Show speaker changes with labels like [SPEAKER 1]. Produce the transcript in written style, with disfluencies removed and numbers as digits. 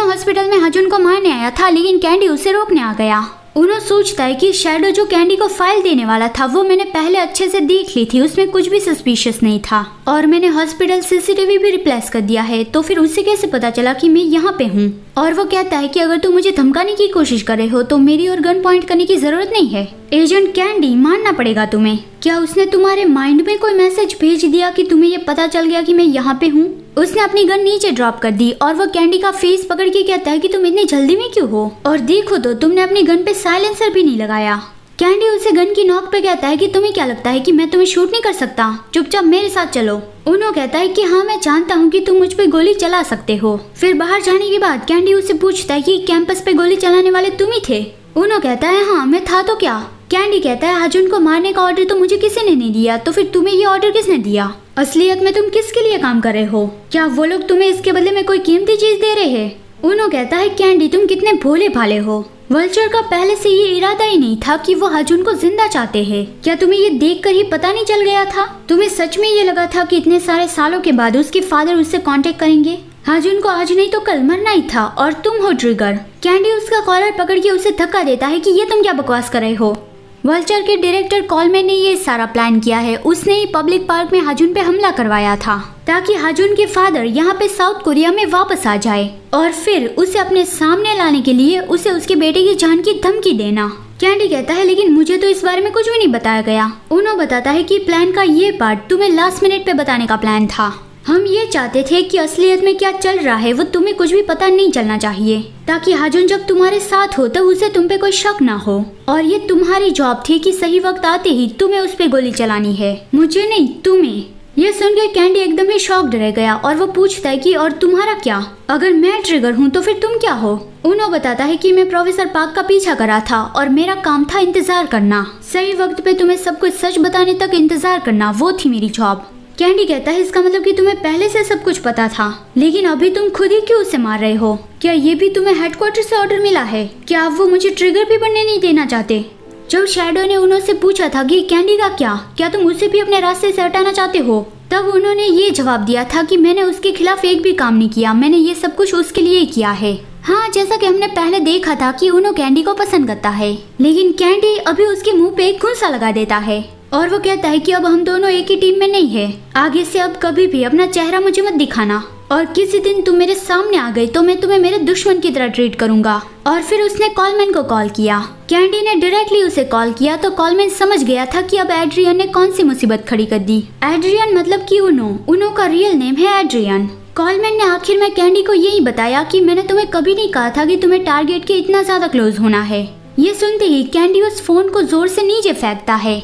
[SPEAKER 1] उनो hospital में हजुन को मारने आया था, लेकिन कैंडी उसे रोकने आ गया। उनो सोचता है कि शैडो जो कैंडी को फाइल देने वाला था वो मैंने पहले अच्छे से देख ली थी, उसमें कुछ भी सस्पिशियस नहीं था और मैंने हॉस्पिटल सीसीटीवी भी रिप्लेस कर दिया है, तो फिर उसे कैसे पता चला कि मैं यहाँ पे हूँ। और वो कहता है कि अगर तुम मुझे धमकाने की कोशिश कर रहे हो तो मेरी और गन पॉइंट करने की जरूरत नहीं है। एजेंट कैंडी, मानना पड़ेगा तुम्हें। क्या उसने तुम्हारे माइंड में कोई मैसेज भेज दिया कि तुम्हें ये पता चल गया कि मैं यहाँ पे हूँ? उसने अपनी गन नीचे ड्रॉप कर दी और वो कैंडी का फेस पकड़ के कहता है कि तुम इतनी जल्दी में क्यों हो, और देखो तो तुमने अपनी गन पे साइलेंसर भी नहीं लगाया। कैंडी उसे गन की नोक पे कहता है कि तुम्हें क्या लगता है कि मैं तुम्हें शूट नहीं कर सकता, चुपचाप मेरे साथ चलो। उनो कहता है कि हाँ मैं जानता हूँ कि तुम मुझ पे गोली चला सकते हो। फिर बाहर जाने के बाद कैंडी उसे पूछता है कि कैंपस पे गोली चलाने वाले तुम ही थे। उनो कहता है हाँ मैं था तो क्या। कैंडी कहता है हजुन को मारने का ऑर्डर तो मुझे किसी ने नहीं दिया, तो फिर तुम्हें ये ऑर्डर किसने दिया? असलियत में तुम किसके लिए काम कर रहे हो? क्या वो लोग तुम्हें इसके बदले में कोई कीमती चीज दे रहे हैं? उनो कहता है कैंडी तुम कितने भोले भाले हो। वल्चर का पहले से ये इरादा ही नहीं था कि वो हजुन को जिंदा चाहते हैं। क्या तुम्हें ये देखकर ही पता नहीं चल गया था? तुम्हें सच में ये लगा था कि इतने सारे सालों के बाद उसके फादर उससे कांटेक्ट करेंगे? हजुन को आज नहीं तो कल मरना ही था और तुम हो ट्रिगर। कैंडी उसका कॉलर पकड़ के उसे धक्का देता है कि ये तुम क्या बकवास कर रहे हो। वल्चर के डायरेक्टर कॉलमैन ने ये सारा प्लान किया है। उसने ही पब्लिक पार्क में हजुन पे हमला करवाया था ताकि हजुन के फादर यहाँ पे साउथ कोरिया में वापस आ जाए और फिर उसे अपने सामने लाने के लिए उसे उसके बेटे की जान की धमकी देना। कैंडी कहता है लेकिन मुझे तो इस बारे में कुछ भी नहीं बताया गया। उनो बताता है कि प्लान का ये पार्ट तुम्हें लास्ट मिनट पे बताने का प्लान था। हम ये चाहते थे कि असलियत में क्या चल रहा है वो तुम्हें कुछ भी पता नहीं चलना चाहिए, ताकि हजुन जब तुम्हारे साथ हो तब उसे तुम पे कोई शक ना हो। और ये तुम्हारी जॉब थी कि सही वक्त आते ही तुम्हें उस पे गोली चलानी है, मुझे नहीं तुम्हें। ये सुनकर कैंडी एकदम ही शॉक्ड रह गया और वो पूछता है कि और तुम्हारा क्या? अगर मैं ट्रिगर हूँ तो फिर तुम क्या हो? उनो बताता है कि मैं प्रोफेसर पार्क का पीछा करा था और मेरा काम था इंतजार करना, सही वक्त पे तुम्हें सब कुछ सच बताने तक इंतजार करना, वो थी मेरी जॉब। कैंडी कहता है इसका मतलब कि तुम्हें पहले से सब कुछ पता था, लेकिन अभी तुम खुद ही क्यों उसे मार रहे हो? क्या ये भी तुम्हें हेडक्वार्टर से ऑर्डर मिला है? क्या आप वो मुझे ट्रिगर भी बनने नहीं देना चाहते? जब शैडो ने उनो से पूछा था कि कैंडी का क्या तुम उसे भी अपने रास्ते से हटाना चाहते हो, तब उन्होंने ये जवाब दिया था कि मैंने उसके खिलाफ एक भी काम नहीं किया, मैंने ये सब कुछ उसके लिए ही किया है। हाँ, जैसा कि हमने पहले देखा था कि उनो कैंडी को पसंद करता है, लेकिन कैंडी अभी उसके मुंह पे एक खूंसा लगा देता है और वो कहता है कि अब हम दोनों एक ही टीम में नहीं है, आगे से अब कभी भी अपना चेहरा मुझे मत दिखाना, और किसी दिन तुम मेरे सामने आ गई तो मैं तुम्हें मेरे दुश्मन की तरह ट्रीट करूंगा। और फिर उसने कॉलमैन को कॉल किया। कैंडी ने डायरेक्टली उसे कॉल किया तो कॉलमैन समझ गया था कि अब एड्रियन ने कौन सी मुसीबत खड़ी कर दी। एड्रियन मतलब कि उनो का रियल नेम है एड्रियन। कॉलमैन ने आखिर में कैंडी को यही बताया कि मैंने तुम्हें कभी नहीं कहा था कि तुम्हें टारगेट के इतना ज्यादा क्लोज होना है। ये सुनते ही कैंडी उस फोन को जोर से नीचे फेंकता है।